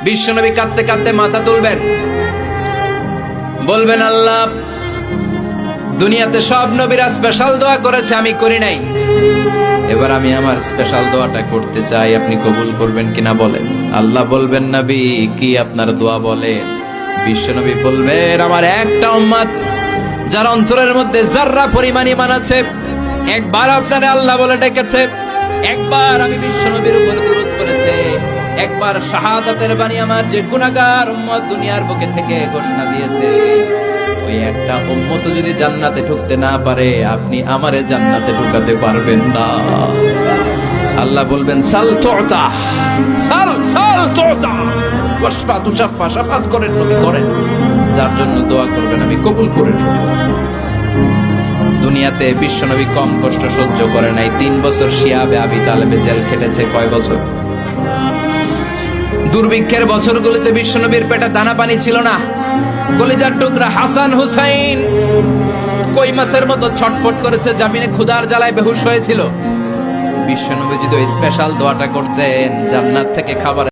বিশ্বনবী কাঁদতে কাঁদতে মাথা তুলবেন, বলবেন আল্লাহ, দুনিয়াতে সব নবীরা স্পেশাল দোয়া করেছে, আমি করি নাই, এবার আমি আমার স্পেশাল দোয়াটা করতে চাই, আপনি কবুল করবেন কিনা বলেন। আল্লাহ বলবেন, নবী কি আপনার দোয়া বলেন? বিশ্বনবী বলবেন, আমার একটা উম্মত যার অন্তরের মধ্যে যাররা পরিমাণ ঈমান আছে, একবার আপনারে আল্লাহ বলে ডেকেছে, একবার আমি বিশ্বনবীর উপর দুরূদ পড়েছে, একবার শাহাদাতের বাণী আমার যে গুনাহগার উম্মত দুনিয়ার বুকে থেকে ঘোষণা দিয়েছে, ওই একটা উম্মত যদি জান্নাতে ঢুকতে না পারে, আপনি আমারে জান্নাতে ঢুকাতে পারবেন না। আল্লাহ বলবেন, সাল তুতা, সাল সাল তুতা, ওয়াশফা তুশাফা, শাফাত করেন নবী করেন, যার জন্য দোয়া করবেন আমি কবুল করে নেব। দুনিয়াতে বিশ্বনবী কম কষ্ট সহ্য করে নাই। 3 বছর শিয়াবে আবি তালেবে জেল খেটেছে। কয় বছর? দুর্ভিক্ষের বছরগুলোতে বিশ্বনবীর পেটে দানা পানি ছিল না। কলিজার টুকরা হাসান হুসাইন কই মাছের মতো ছটফট করেছে, জামিনে ক্ষুধার জ্বালায় বেহুশ হয়েছিল। বিশ্বনবী যদি ওই স্পেশাল দোয়াটা করতেন, জান্নাত থেকে খাবার